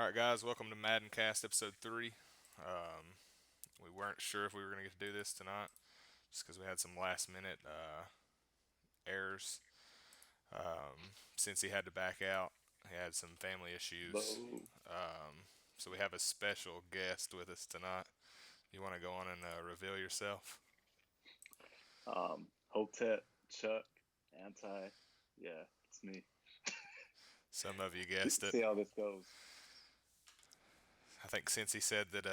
All right, guys, welcome to MaddenCast Episode 3. We weren't sure if we were going to get to do this tonight just because we had some last minute errors. Since he had to back out, he had some family issues. Bo. So we have a special guest with us tonight. You want to go on and reveal yourself? Hotep, Chuck, Anti. Yeah, it's me. Some of you See, guessed it. see how this goes. I think since he said that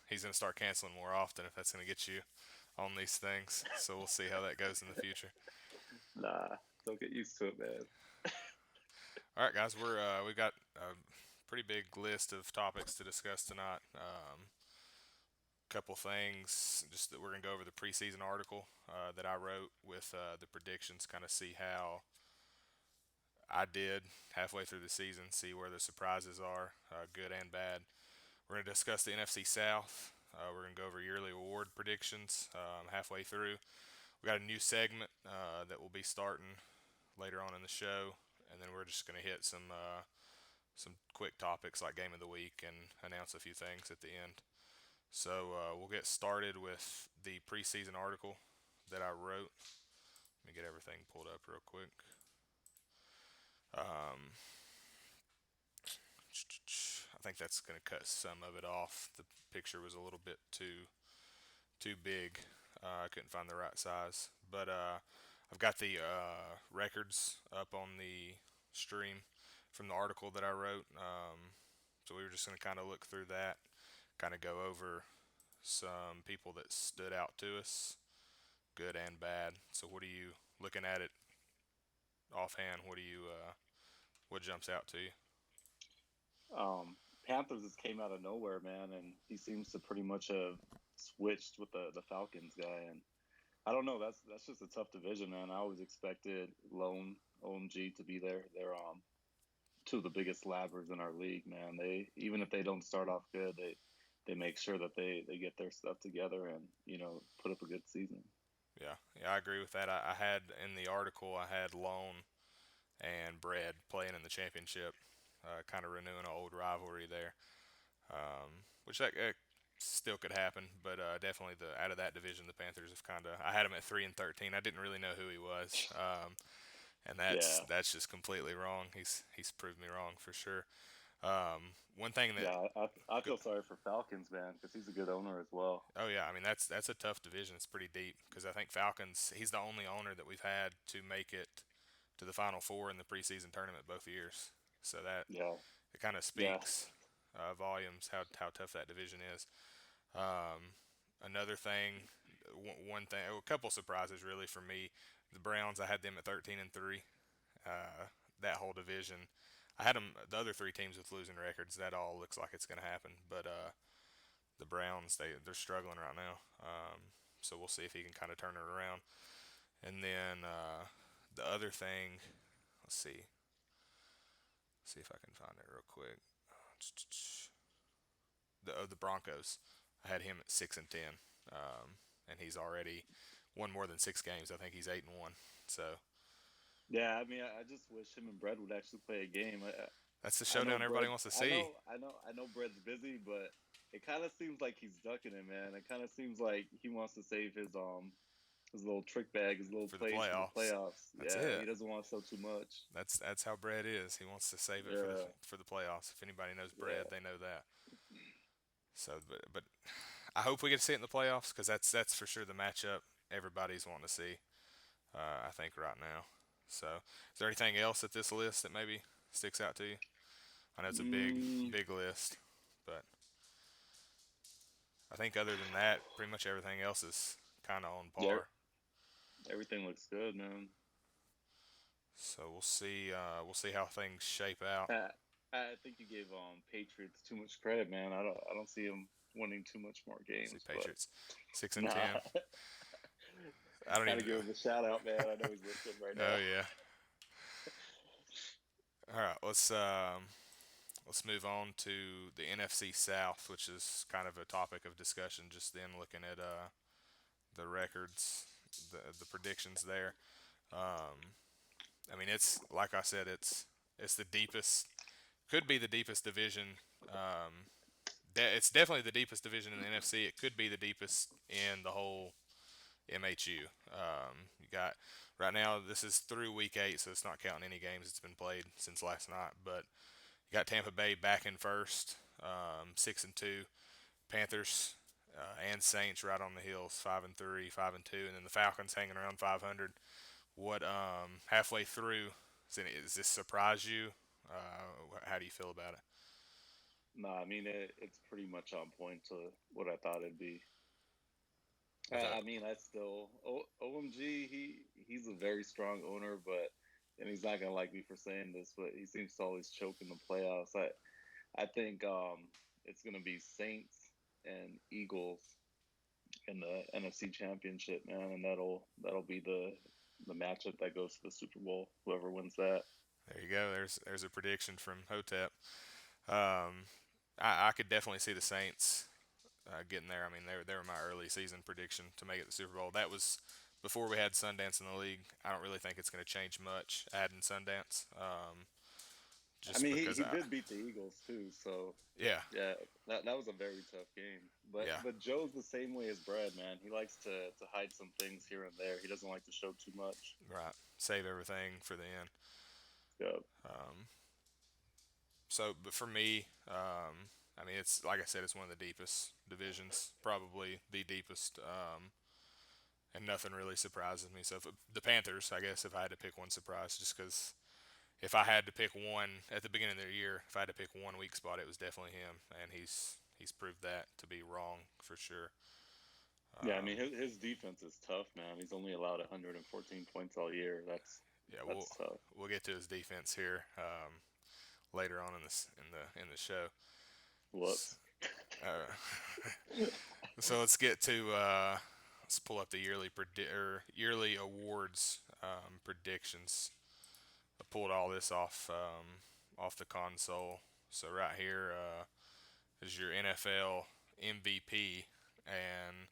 he's going to start canceling more often, if that's going to get you on these things. So we'll see how that goes in the future. Nah, don't get used to it, man. All right, guys, we got a pretty big list of topics to discuss tonight. Couple things, just that we're gonna go over the preseason article that I wrote with the predictions, kind of see how I did halfway through the season, see where the surprises are, good and bad. We're gonna discuss the NFC South. We're gonna go over yearly award predictions halfway through. We got a new segment that will be starting later on in the show, and then we're just gonna hit some quick topics like game of the week and announce a few things at the end. So we'll get started with the preseason article that I wrote. Let me get everything pulled up real quick. I think that's going to cut some of it off. The picture was a little bit too big. I couldn't find the right size, but I've got the records up on the stream from the article that I wrote. So we were just going to kind of look through that, kind of go over some people that stood out to us, good and bad. So what are you looking at it offhand? What jumps out to you? Panthers just came out of nowhere, man, and he seems to pretty much have switched with the Falcons guy. And I don't know, that's just a tough division, man. I always expected Lone OMG to be there. They're two of the biggest labbers in our league, man. They even if they don't start off good, they make sure that they get their stuff together and put up a good season. Yeah, I agree with that. I had in the article, I had Lone and Bread playing in the championship, kind of renewing an old rivalry there, which that still could happen. But definitely the out of that division, the Panthers have kind of. I had him at 3-13. I didn't really know who he was, and that's Yeah, that's just completely wrong. He's proved me wrong for sure. One thing that yeah. I feel sorry for Falcons, man, because he's a good owner as well. Oh yeah, I mean that's a tough division. It's pretty deep because I think Falcons. He's the only owner that we've had to make it to the Final Four in the preseason tournament both years. So that Yeah, it kind of yeah. speaks volumes how tough that division is. Another thing, one thing, a couple surprises really for me. The Browns, I had them at 13-3. That whole division, I had them the other three teams with losing records. That all looks like it's going to happen, but the Browns they're struggling right now. So we'll see if he can kind of turn it around. And then the other thing, let's see if I can find it real quick. The Broncos, I had him at 6-10, and he's already won more than 6 games. I think he's 8-1. So Yeah, I mean, I just wish him and Brett would actually play a game. that's the I know showdown everybody Brett. wants to see. I know Brett's busy, but it kind of seems like he's ducking it, man. It kind of seems like he wants to save his little trick bag, his little For the plays for the playoffs. playoffs. That's Yeah, he it. doesn't want to sell too much. That's how Brad is. He wants to save it Yeah, for the playoffs. If anybody knows yeah, Brad, they know that. So, but I hope we get to see it in the playoffs because that's for sure the matchup everybody's wanting to see. I think right now. So, is there anything else at this list that maybe sticks out to you? I know it's a mm, big list, but I think other than that, pretty much everything else is kind of on yeah. par. Everything looks good, man. So we'll see. We'll see how things shape out. I, I think you gave Patriots too much credit, man. I don't see them winning too much more See games, but Patriots 6-10. nah. I don't Gotta even. give him a shout out, man. I know he's listening right Oh now. yeah. All right. Let's move on to the NFC South, which is kind of a topic of discussion. Just then, looking at the records, the predictions there. I mean, it's like I said, it's the deepest, could be the deepest division It's definitely the deepest division in the NFC. It could be the deepest in the whole MHU. You got right now. This is through week 8, so it's not counting any games that's been played since last night. But you got Tampa Bay back in first, 6-2. Panthers and Saints right on the heels, 5-3, 5-2, and then the Falcons hanging around 500. What halfway through? Does this surprise you? How do you feel about it? No, I mean it's pretty much on point to what I thought it'd be. With a I mean, I still OMG. He's a very strong owner, but and he's not gonna like me for saying this, but he seems to always choke in the playoffs. I think it's gonna be Saints and Eagles in the NFC Championship, man, and that'll be the matchup that goes to the Super Bowl. Whoever wins that. there you go. There's a prediction from Hotep. Um, I could definitely see the Saints getting there. I mean, they were my early season prediction to make it the Super Bowl. That was before we had Sundance in the league. I don't really think it's going to change much adding Sundance, I just mean, because he I did beat the Eagles too, so yeah yeah, that was a very tough game. yeah But Joe's the same way as Brad, man. He likes to hide some things here and there. He doesn't like to show too much. right, save everything for the end. Yeah, Um, so, but for me, I mean, it's like I said, it's one of the deepest divisions, probably the deepest, and nothing really surprises me. So, if the Panthers, I guess, if I had to pick one surprise, just because if I had to pick one at the beginning of the year, if I had to pick one weak spot, it was definitely him, and he's proved that to be wrong for sure. yeah. I mean, Um, his defense is tough, man. He's only allowed 114 points all year. yeah, That's tough. we'll get to his defense here later on in the show. Whoops. Uh, so let's get to let's pull up the yearly awards predictions. I pulled all this off the console. So right here is your NFL MVP, and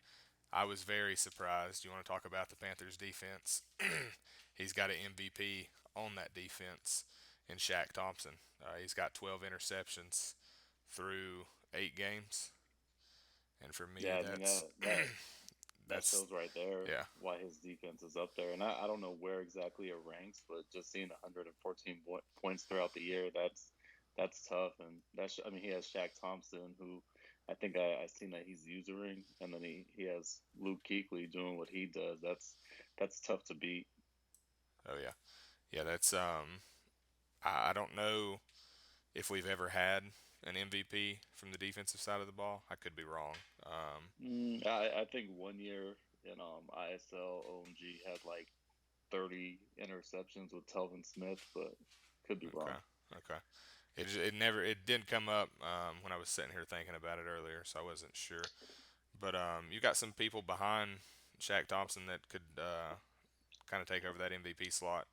I was very surprised. You want to talk about the Panthers defense? He's got an MVP on that defense in Shaq Thompson. He's got 12 interceptions through 8 games, and for me, Yeah, I mean that that's shows right there yeah, why his defense is up there. And I don't know where exactly it ranks, but just seeing 114 points throughout the year, that's tough. And I mean, he has Shaq Thompson, who I think I seen that he's usering, and then he has Luke Kuechly doing what he does. That's tough to beat. oh yeah, yeah. That's I don't know if we've ever had an MVP from the defensive side of the ball. I could be wrong. I think one year in ISL OMG had like 30 interceptions with Telvin Smith, but could be Okay, wrong. okay. It didn't come up when I was sitting here thinking about it earlier, so I wasn't sure. But you got some people behind Shaq Thompson that could kind of take over that MVP slot.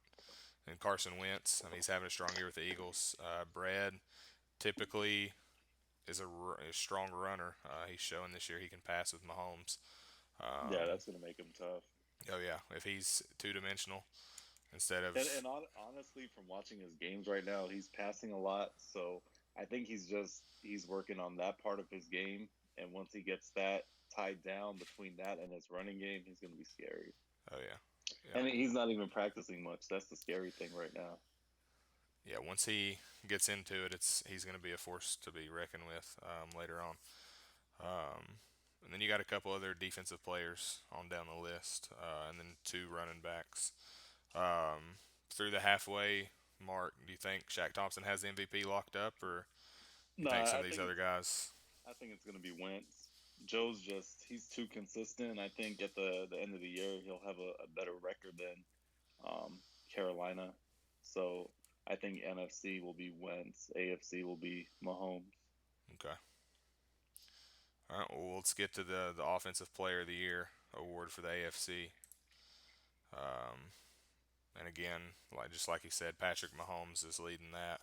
And Carson Wentz, I mean, he's having a strong year with the Eagles. Brad typically is a strong runner. He's showing this year he can pass with Mahomes. Yeah, Um, that's gonna make him tough. oh yeah, if he's two dimensional instead of And honestly, from watching his games right now, he's passing a lot. So I think he's working on that part of his game. And once he gets that tied down between that and his running game, he's gonna be scary. oh yeah, yeah, And he's not even practicing much. That's the scary thing right now. yeah. Once he gets into it, he's going to be a force to be reckoned with later on. And then you got a couple other defensive players on down the list, and then two running backs. Through the halfway mark, do you think Shaq Thompson has the MVP locked up, or you No, think some I of these think other guys? I think it's gonna be Wentz. Joe's just he's too consistent. I think at the end of the year he'll have a better record than Carolina. So I think NFC will be Wentz, AFC will be Mahomes. Okay. All right. Well, let's get to the Offensive Player of the Year award for the AFC. Um, and again, like you said, Patrick Mahomes is leading that.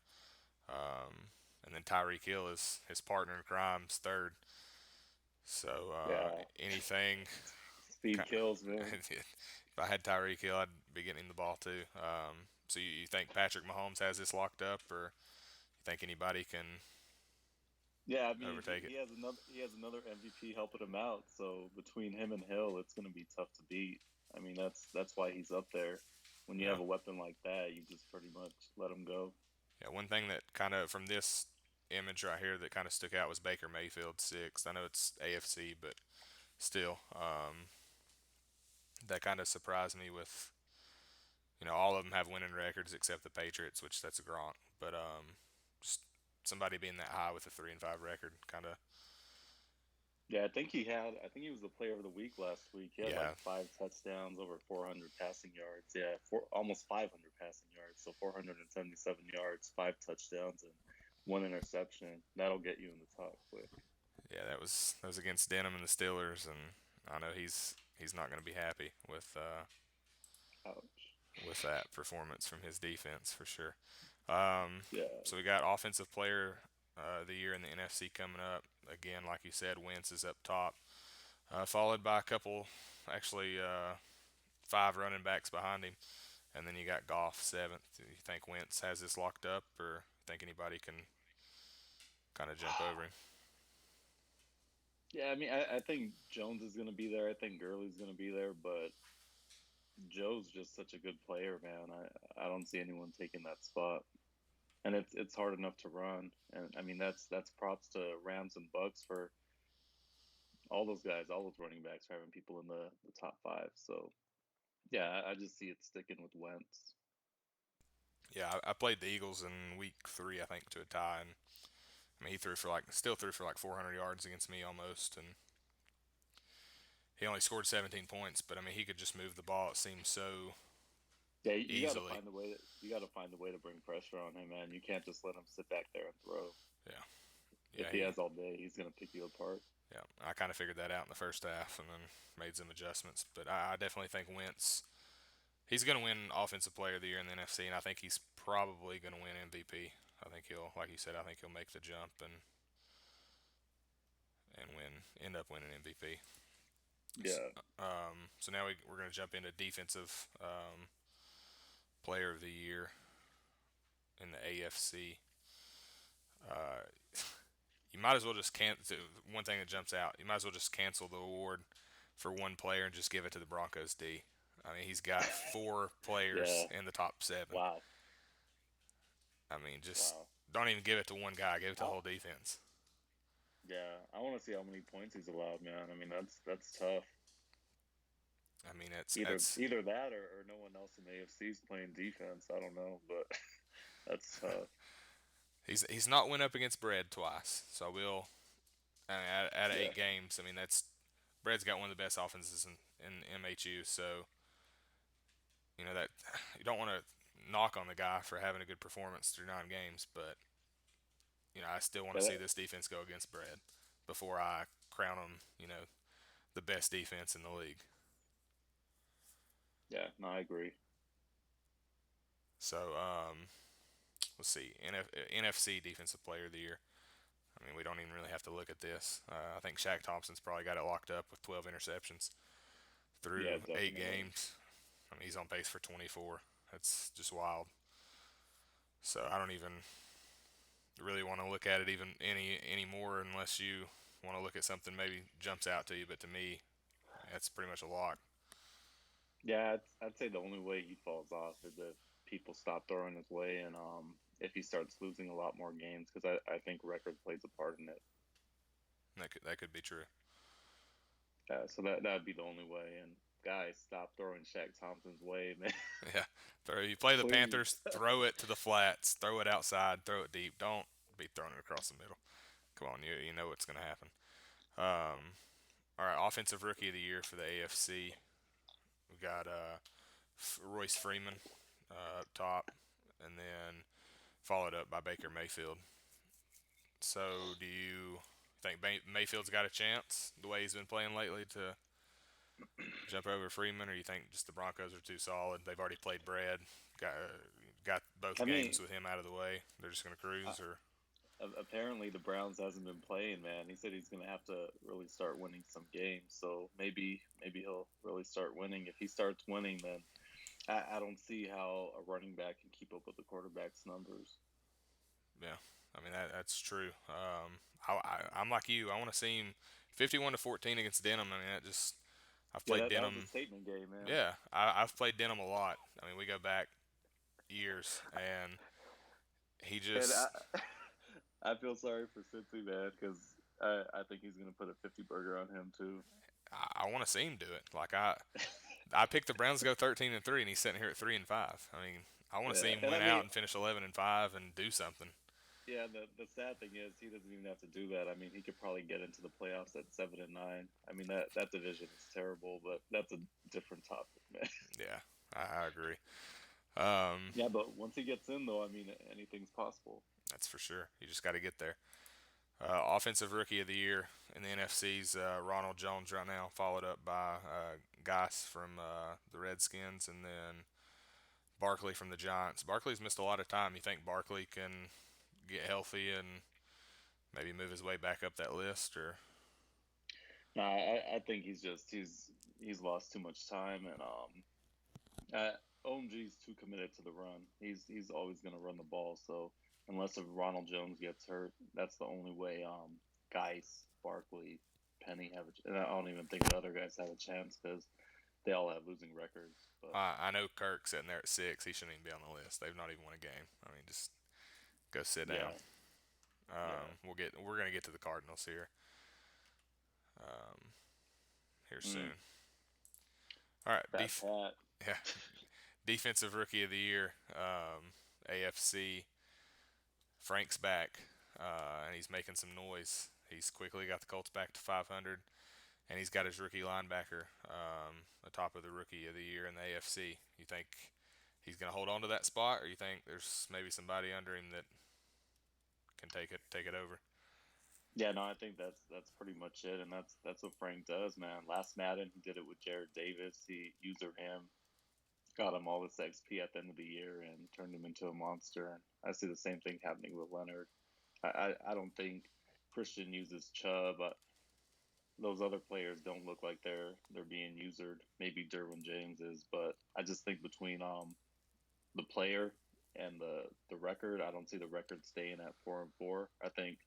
And then Tyreek Hill is his partner in crime's third. So Yeah, anything, speed kills, man. if I had Tyreek Hill, I'd be getting the ball too. So you think Patrick Mahomes has this locked up, or you think anybody can? Yeah, I mean overtake it. he has another MVP helping him out. So between him and Hill, it's going to be tough to beat. I mean that's why he's up there. When you Yeah, have a weapon like that, you just pretty much let him go. yeah. One thing that kind of from this image right here that kind of stuck out was Baker Mayfield sixth. I know it's AFC, but still, that kind of surprised me with all of them have winning records except the Patriots, which that's a Gronk. But just somebody being that high with a 3-5 record, kind of Yeah, I think he was the player of the week last week. He had like yeah, 5 touchdowns, over 400 passing yards. Yeah, almost 500 passing yards. So 477 yards, 5 touchdowns, and 1 interception. That'll get you in the top quick. yeah. That was against Denim and the Steelers, and I know he's not going to be happy Ouch. with that performance from his defense for sure. Um, Yeah. so we got offensive player of the year in the NFC coming up. Again, like you said, Wentz is up top, followed by a couple, actually five running backs behind him, and then you got Goff seventh. Do you think Wentz has this locked up, or think anybody can kind of jump over him? Yeah, I mean, I think Jones is going to be there. I think Gurley's going to be there, but Joe's just such a good player, man. I don't see anyone taking that spot, and it's hard enough to run. And I mean, that's props to Rams and Bucks for all those guys, all those running backs for having people in the top five. So yeah, I just see it sticking with Wentz. Yeah, I played the Eagles in week three, I think, to a tie, and I mean he still threw for like 400 yards against me almost, and he only scored 17 points, but I mean he could just move the ball. It seems so Yeah, you got to easily. find a way. You got to find a way to bring pressure on him, man. You can't just let him sit back there and throw. Yeah, If yeah, he has all day, he's gonna pick you apart. yeah. I kind of figured that out in the first half, and then made some adjustments. But I definitely think Wentz. He's going to win Offensive Player of the Year in the NFC, and I think he's probably going to win MVP. I think he'll, like you said, I think he'll make the jump and end up winning MVP. Yeah, So now we're going to jump into Defensive Player of the Year in the AFC. Uh, you might as well just cancel. One thing that jumps out, you might as well just cancel the award for one player and just give it to the Broncos D. I mean, he's got four players yeah. in the top seven. Wow, I mean, just wow. don't even give it to one guy. Give it to the I, whole defense. yeah, I want to see how many points he's allowed, man. I mean, that's tough. I mean, it's Either it's either that or no one else in the AFC is playing defense. I don't know, but that's tough. he's not went up against Bread twice. So I mean, out of Yeah, 8 games, I mean that's Bread's got one of the best offenses in MHU. So that you don't want to knock on the guy for having a good performance through 9 games, but I still want yeah, to see this defense go against Bread before I crown them, the best defense in the league. yeah. No, I agree. So let's see, NFC Defensive Player of the Year. I mean, we don't even really have to look at this. I think Shaq Thompson's probably got it locked up with 12 interceptions Yeah, through eight definitely. games. I mean, he's on pace for 24. That's just wild. So I don't even really want to look at it even anymore unless you want to look at something maybe jumps out to you. But to me, that's pretty much a lock. Yeah, I'd say the only way he falls off is if people stop throwing his way and if he starts losing a lot more games because I think record plays a part in it. That could be true. So that'd be the only way. And guys, stop throwing Shaq Thompson's way, man. Yeah. You play the Please. Panthers, throw it to the flats, throw it outside, throw it deep. Don't be throwing it across the middle. Come on, you know what's going to happen. All right, offensive rookie of the year for the AFC. We got Royce Freeman up top, and then followed up by Baker Mayfield. So, do you think Mayfield's got a chance the way he's been playing lately to jump over Freeman, or you think just the Broncos are too solid? They've already played Brad, got both I mean, games with him out of the way. They're just going to uh, cruise, or apparently the Browns hasn't been playing, man. He said he's gonna have to really start winning some games. So maybe he'll really start winning. If he starts winning, then I don't see how a running back can keep up with the quarterback's numbers. yeah, I mean that's true. I'm like you. I want to see him 51-14 against Denim. I mean, that just I've Yeah, played that was a Denim. statement game, man. Yeah, I've played Denim a lot. I mean, we go back years, and he And just I feel sorry for Cincy, man, because I think he's gonna put a 50 burger on him too. I want to see him do it. Like I picked the Browns to go 13-3, and he's sitting here at 3-5. I mean, I want to see Yeah, him and I win mean, out and finish 11-5 and do something. yeah. The sad thing is he doesn't even have to do that. I mean, he could probably get into the playoffs at 7-9. I mean that division is terrible, but that's a different topic, man. Yeah, I agree. Um, Yeah, but once he gets in, though, I mean, anything's possible. that's for sure. You just got to get there. Offensive Rookie of the Year in the NFC's Ronald Jones right now, followed up by Geis from the Redskins, and then Barkley from the Giants. Barkley's missed a lot of time. You think Barkley can get healthy and maybe move his way back up that list, or No, I think he's lost too much time, and OMG's too committed to the run. He's always going to run the ball. So unless if Ronald Jones gets hurt, that's the only way. Geis, Barkley, Penny have, and I don't even think the other guys have a chance because they all have losing records. But I know Kirk's sitting there at 6. He shouldn't even be on the list. They've not even won a game. I mean, just go sit down. yeah, yeah, We're gonna get to the Cardinals um, here mm, soon. All right, Fat Pat. yeah, defensive rookie of the year, AFC. Frank's back, and he's making some noise. He's quickly got the Colts back to 500, and he's got his rookie linebacker atop of the rookie of the year in the AFC. You think he's going to hold on to that spot, or you think there's maybe somebody under him that can take it over? Yeah, no, I think that's pretty much it, and that's what Frank does, man. Last Madden, he did it with Jared Davis. He user him, got him all this XP at the end of the year, and turned him into a monster. And I see the same thing happening with Leonard. I don't think Christian uses Chubb. Those other players don't look like they're being usered. Maybe Derwin James is, but I just think between the player and the record, I don't see the record staying at 4-4. I think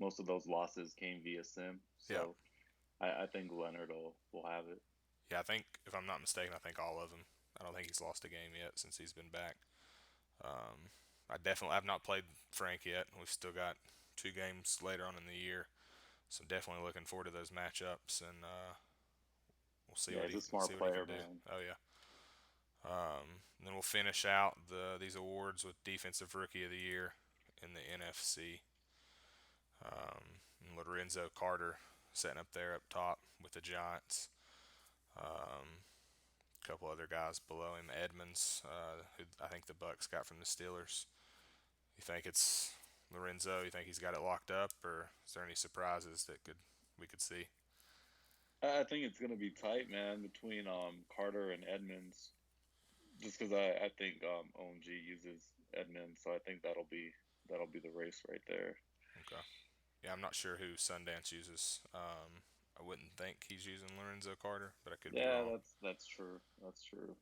most of those losses came via sim, Yeah, so I think Leonard will have it. yeah. I think if I'm not mistaken, I think all of them. I don't think he's lost a game yet since he's been back. I definitely have not played Frank yet. We've still got 2 games later on in the year, so definitely looking forward to those matchups, and we'll see Yeah, what he's he a smart can player, do. man. Oh yeah. Then we'll finish out these awards with defensive rookie of the year in the NFC. And Lorenzo Carter sitting up there up top with the Giants. A couple other guys below him, Edmonds, who I think the Bucks got from the Steelers. You think it's Lorenzo? You think he's got it locked up, or is there any surprises that we could see? I think it's gonna be tight, man, between Carter and Edmonds. Just because I think OMG uses Edmonds, so I think that'll be the race right there. Okay. Yeah, I'm not sure who Sundance uses. I wouldn't think he's using Lorenzo Carter, but I could be Yeah, wrong. that's true. That's true.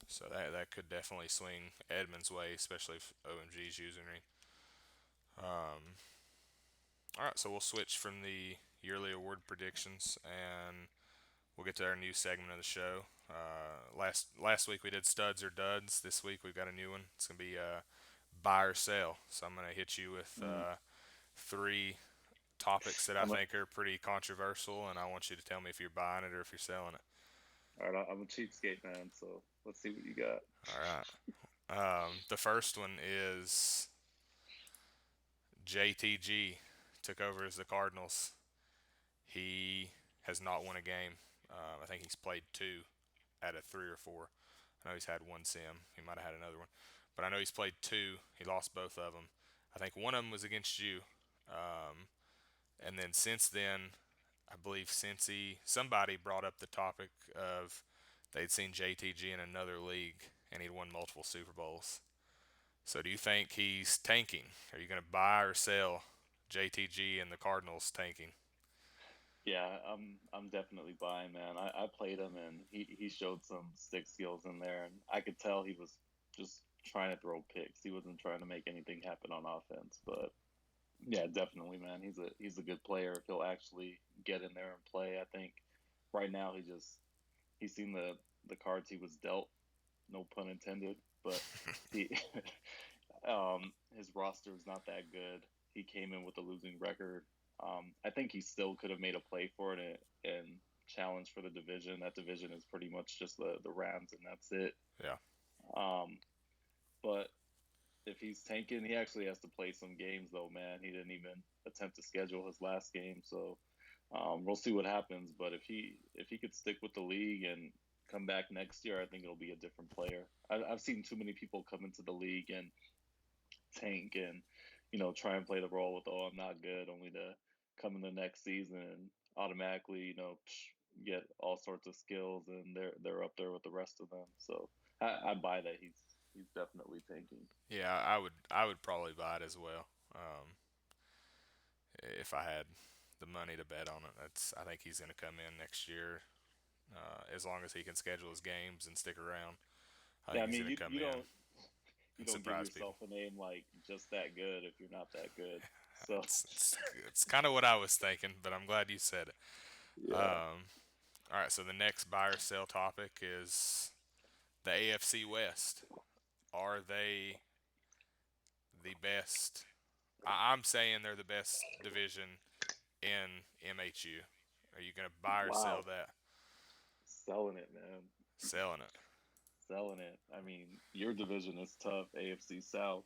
So that could definitely swing Edmonds' way, especially if OMG's using him. Um, all right, so we'll switch from the yearly award predictions, and we'll get to our new segment of the show. Last week we did studs or duds. This week we've got a new one. It's gonna be buy or sell. So I'm gonna hit you with Mm. 3 topics that I I'm a, think are pretty controversial, and I want you to tell me if you're buying it or if you're selling it. all right. I'm a cheapskate, man. So let's see what you got. All right. The first one is JTG took over as the Cardinals. He has not won a game. I think he's played 2 out of 3 or 4. I know he's had one sim. He might have had another one, but I know he's played 2. He lost both of them. I think one of them was against you. Um, and then since then, I believe somebody brought up the topic of they'd seen JTG in another league and he'd won multiple Super Bowls. So do you think he's tanking? Are you going to buy or sell JTG and the Cardinals tanking? Yeah, I'm definitely buying, man. I played him and he showed some stick skills in there, and I could tell he was just trying to throw picks. He wasn't trying to make anything happen on offense, but Yeah, definitely, man. He's a good player if he'll actually get in there and play. I think right now he's seen the cards he was dealt, no pun intended, but he his roster is not that good. He came in with a losing record. I think he still could have made a play for it and challenged for the division. That division is pretty much just the Rams, and that's it. Yeah. Um, but if he's tanking, he actually has to play some games, though. Man, he didn't even attempt to schedule his last game, so we'll see what happens. But if he could stick with the league and come back next year, I think it'll be a different player. I've seen too many people come into the league and tank and try and play the role with, oh, I'm not good, only to come in the next season and automatically get all sorts of skills and they're up there with the rest of them. So I buy that he's definitely tanking. Yeah, I would probably buy it as well. If I had the money to bet on it, I think he's going to come in next year as long as he can schedule his games and stick around. I Yeah, think I he's mean going to come in you and don't give surprise people. yourself a name like just that good if you're not that good. So It's kind of what I was thinking, but I'm glad you said it. yeah, All right, so the next buy or sell topic is the AFC West. Are they the best? I'm saying they're the best division in MHU. Are you going to buy or sell wow, that? selling it, man, Selling it. selling it. I mean, your division is tough, AFC South.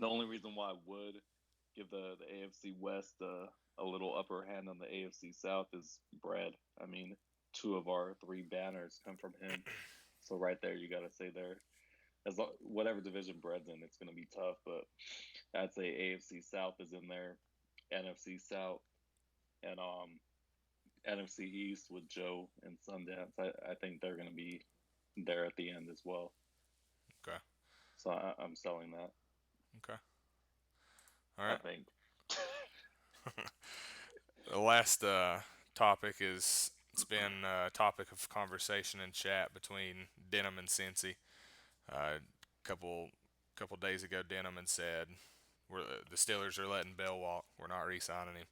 The only reason why I would give the AFC West a little upper hand on the AFC South is Brad. I mean, two of our three banners come from him. So right there, you got to say there, whatever division Brad's in, it's going to be tough. But I'd say AFC South is in there, NFC South, and NFC East with Joe and Sundance. I think they're going to be there at the end as well. Okay. So I'm selling that. Okay. All I right. think. The last topic is it's been a topic of conversation and chat between Denim and Cincy. A couple days ago, Denim had said the Steelers are letting Bell walk. We're not re-signing him.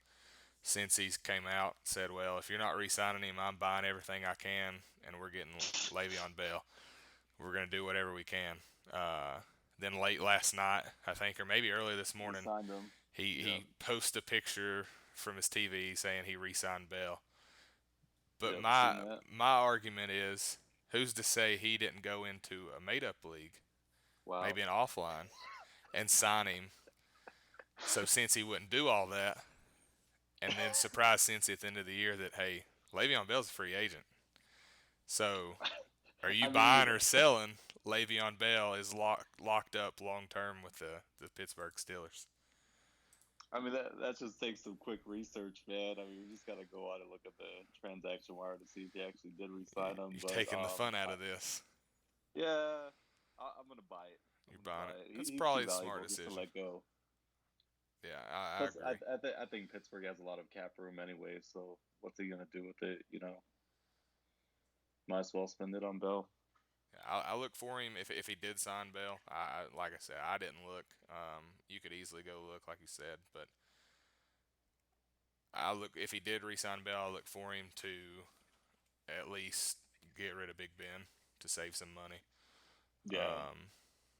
Cincy's came out and said, well, if you're not re-signing him, I'm buying everything I can, and we're getting Le'Veon Bell. We're gonna do whatever we can. Then late last night, I think, or maybe early this He morning, signed him. Yep. he posted a picture from his TV saying he re-signed Bell. But Yep. Seen that. my argument is, who's to say he didn't go into a made-up league, Wow. maybe an offline, and sign him? So since he wouldn't do all that, and then surprise Cincy at the end of the year that hey, Le'Veon Bell's a free agent. So are you I mean, buying or selling Le'Veon Bell is locked up long term with the Pittsburgh Steelers? that just takes some quick research, man. I mean, we just gotta go out and look at the transaction wire to see if he actually did re-sign him. You're But taking the fun out of this. yeah, I'm gonna buy it. I'm You're gonna buying buy it. it. That's He's too probably the smart valuable just to decision. let go. Yeah, I Plus, agree. I think Pittsburgh has a lot of cap room anyway. So what's he gonna do with it? Might as well spend it on Bell. I look for him if he did sign Bell. Like I said, I didn't look. You could easily go look, like you said, but I look if he did re-sign Bell. I look for him to at least get rid of Big Ben to save some money. Yeah,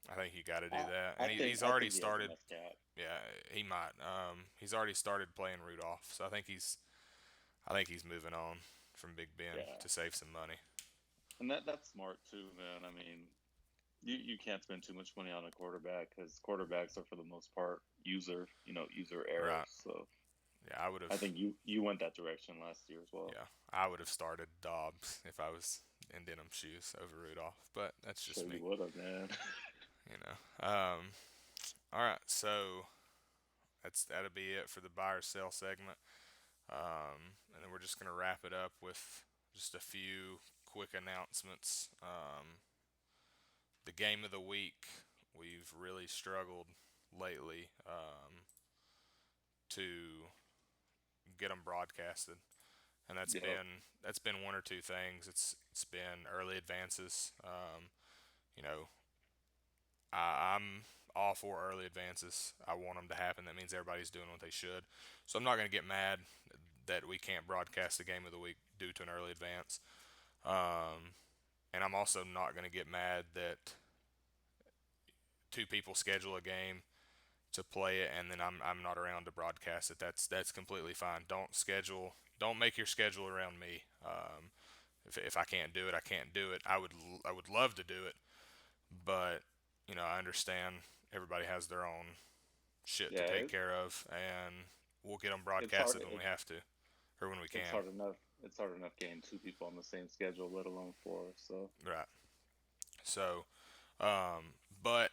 I think you got to do I, that, I and think he's I already think he has started. enough cap. Yeah, he might. He's already started playing Rudolph, so I think he's moving on from Big Ben Yeah, to save some money. and that's smart too, man. I mean, you can't spend too much money on a quarterback because quarterbacks are for the most part user Right. errors. So Yeah, I would I have. think you went that direction last year as well. Yeah, I would have started Dobbs if I was in Denim shoes over Rudolph, but that's just Sure me. you would have, man. You know. All right, so that'll be it for the buy or sell segment, and then we're just gonna wrap it up with just a few quick announcements. The game of the week, we've really struggled lately to get them broadcasted, and Yep. that's been one or two things. It's been early advances. You know, I'm all four early advances. I want them to happen. That means everybody's doing what they should. So I'm not going to get mad that we can't broadcast the game of the week due to an early advance. And I'm also not going to get mad that two people schedule a game to play it and then I'm not around to broadcast it. That's completely fine. Don't make your schedule around me. If I can't do it, I can't do it. I would love to do it, but I understand everybody has their own shit to Yeah, take care of, and we'll get them it's hard. broadcasted when we have to or when we It's can. hard enough. It's hard enough getting two people on the same schedule, let alone four. So Right. So, but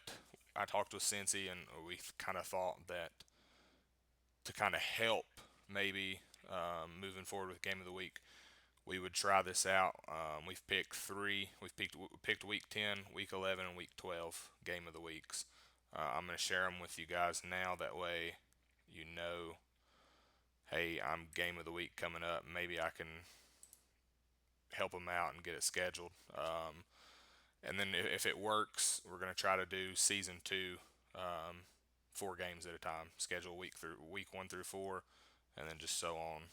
I talked with Cincy, and we kind of thought that to kind of help maybe moving forward with game of the week, we would try this out. We've picked three. We picked week 10, week 11, and week 12 game of the weeks. I'm going to share them with you guys now. That way, you know, hey, I'm game of the week coming up. Maybe I can help them out and get it scheduled. And then if it works, we're going to try to do season two, 4 games at a time. Schedule week 1 through 4, and then just so on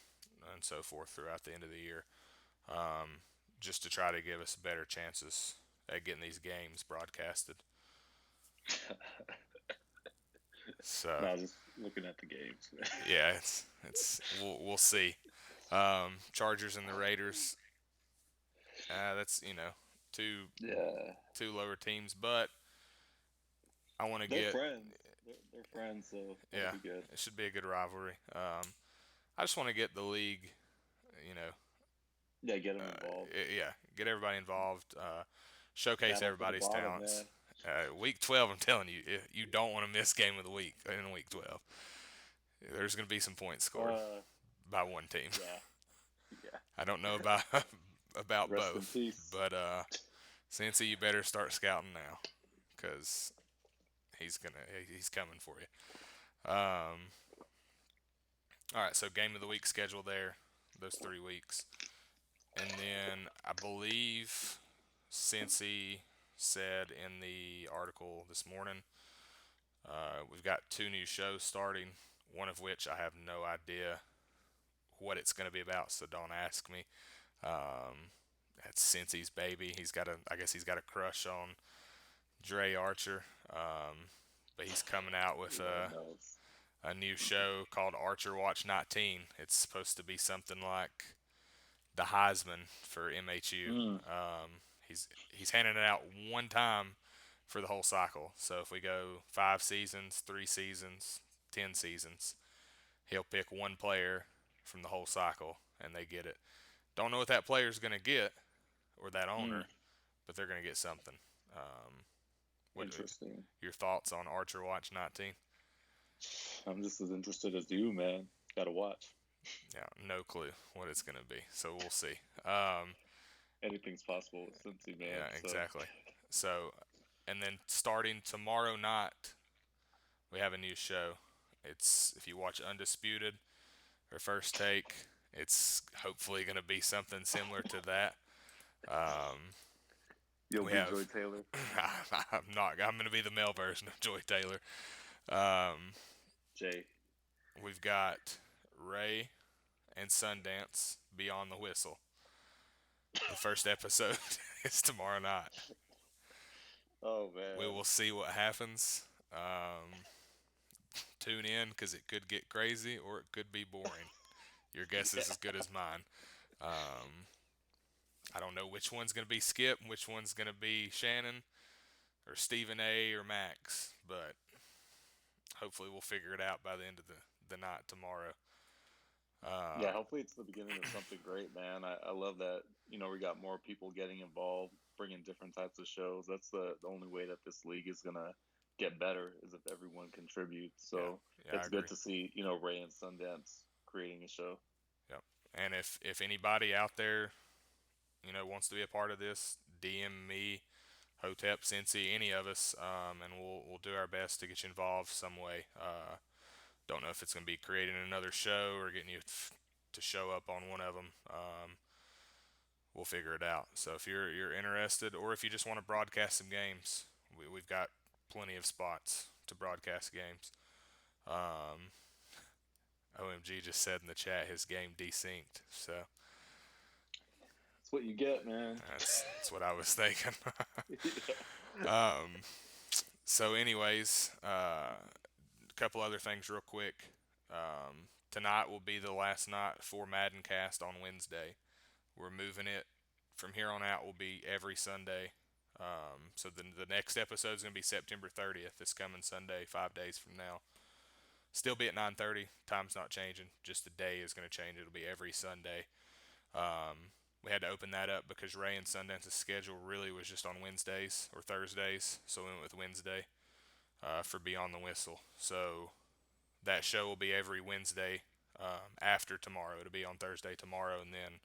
and so forth throughout the end of the year. Just to try to give us better chances at getting these games broadcasted. So now just looking at the games. yeah, it's we'll see. Chargers and the Raiders. That's two Yeah, two lower teams, but I want to they're get friends. They're friends, so that'll yeah. be good. It should be a good rivalry. I just want to get the league, you know, Yeah, get them involved. yeah, get everybody involved, showcase Battle for the everybody's bottom, talents. man. Week 12, I'm telling you, you don't want to miss game of the week in week 12. There's going to be some points scored Uh, by one team. yeah, yeah. I don't know about about Rest in both, peace. but Cincy, you better start scouting now, because he's coming for you. All right, so game of the week schedule there, those 3 weeks, and then I believe Cincy said in the article this morning, we've got 2 new shows starting, one of which I have no idea what it's going to be about, so don't ask me. That's Cincy's baby. I guess he's got a crush on Dre Archer, but he's coming out with Lord knows. a new show called Archer Watch 19. It's supposed to be something like the Heisman for MHU. Mm, He's handing it out one time for the whole cycle. So if we go 5 seasons, 3 seasons, 10 seasons, he'll pick one player from the whole cycle, and they get it. Don't know what that player's going to get or that mm, owner, but they're going to get something. What interesting. your thoughts on Archer Watch 19? I'm just as interested as you, man. Gotta watch. Yeah, no clue what it's going to be. So we'll see. Anything's possible with Cincy, man. Yeah, So exactly. So, and then starting tomorrow night, we have a new show. It's if you watch Undisputed or First Take, it's hopefully going to be something similar to that. Um, you'll we be have Joy Taylor. I'm not. I'm going to be the male version of Joy Taylor. Um, Jay. we've got Ray and Sundance Beyond the Whistle. The first episode is tomorrow night. Oh man. We will see what happens. Tune in because it could get crazy or it could be boring. Your guess is as good as mine. Um, I don't know which one's going to be Skip, which one's going to be Shannon, or Stephen A. or Max, but hopefully we'll figure it out by the end of the night tomorrow. Yeah, hopefully it's the beginning of something great, man. I love that, we got more people getting involved, bringing different types of shows. That's the only way that this league is going to get better is if everyone contributes. Yeah, So yeah, I it's agree. good to see, Ray and Sundance creating a show. Yep. And if anybody out there, wants to be a part of this, DM me, Hotep, Cincy, any of us, and we'll do our best to get you involved some way. Don't know if it's going to be creating another show or getting you to show up on one of them. We'll figure it out. So if you're interested, or if you just want to broadcast some games, we've got plenty of spots to broadcast games. Um, OMG just said in the chat his game desynced, so That's what you get, man. that's what I was thinking. Yeah. um, so, anyways, a couple other things real quick. Tonight will be the last night for MaddenCast on Wednesday. We're moving it from here on out. Will be every Sunday. So the next episode is going to be September 30th, this coming Sunday, 5 days from now. Still be at 9:30. Time's not changing. Just the day is going to change. It'll be every Sunday. We had to open that up because Ray and Sundance's schedule really was just on Wednesdays or Thursdays, so we went with Wednesday for Beyond the Whistle. So that show will be every Wednesday after tomorrow. It'll be on Thursday tomorrow, and then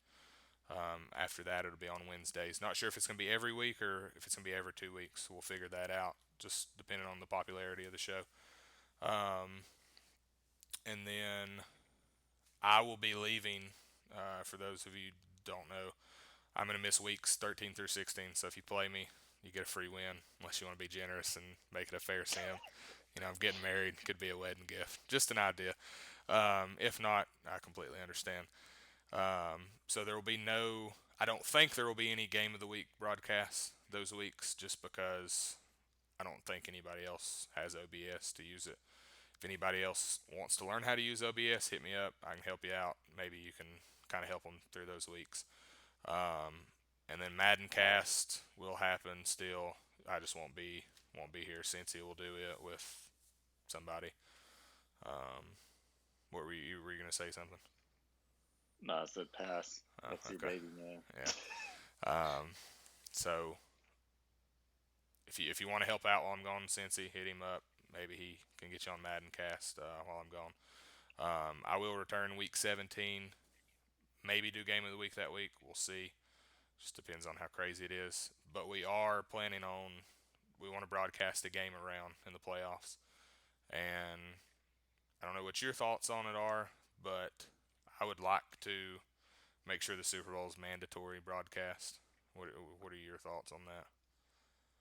after that it'll be on Wednesdays. Not sure if it's going to be every week or if it's going to be every 2 weeks. We'll figure that out, just depending on the popularity of the show. And then I will be leaving. For those of you who don't know, I'm going to miss weeks 13 through 16. So if you play me, you get a free win, unless you want to be generous and make it a fair sim. You know, I'm getting married. Could be a wedding gift. Just an idea. If not, I completely understand. So there will be no. I don't think there will be any game of the week broadcasts those weeks, just because I don't think anybody else has OBS to use it. If anybody else wants to learn how to use OBS, hit me up. I can help you out. Maybe you can kind of help them through those weeks. And then MaddenCast will happen still. I just won't be here. Cincy will do it with somebody. What were you gonna say something? No, I said pass. That's your Okay. baby, man. Yeah. So if you want to help out while I'm gone, Cincy, hit him up. Maybe he can get you on MaddenCast while I'm gone. I will return week 17. Maybe do game of the week that week. We'll see. Just depends on how crazy it is. But we are planning on. We want to broadcast a game around in the playoffs, and I don't know what your thoughts on it are, but I would like to make sure the Super Bowl is mandatory broadcast. What are your thoughts on that?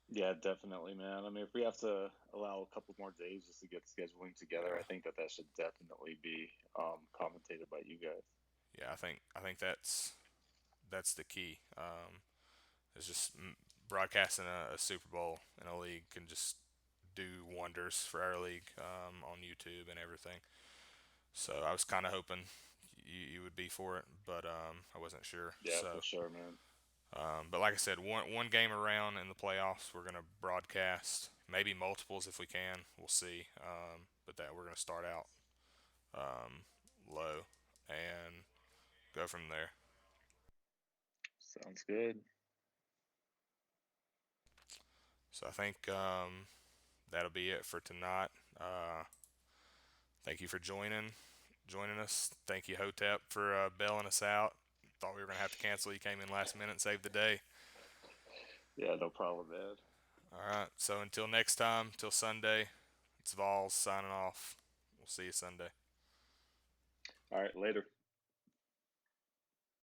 Yeah, definitely, man. I mean, if we have to allow a couple more days just to get scheduling together, Yeah, I think that should definitely be commentated by you guys. yeah. I think that's the key. It's just broadcasting a Super Bowl in a league can just do wonders for our league on YouTube and everything. So I was kind of hoping you would be for it, but I wasn't sure. Yeah, for sure, man. But like I said, one game around in the playoffs, we're gonna broadcast maybe multiples if we can. We'll see. But that we're gonna start out low and go from there. Sounds good. So I think that'll be it for tonight. Thank you for joining us. Thank you, Hotep, for bailing us out. Thought we were gonna have to cancel. You came in last minute and saved the day. Yeah, no problem, man. All right. So until next time, till Sunday, it's Vols signing off. We'll see you Sunday. All right, later.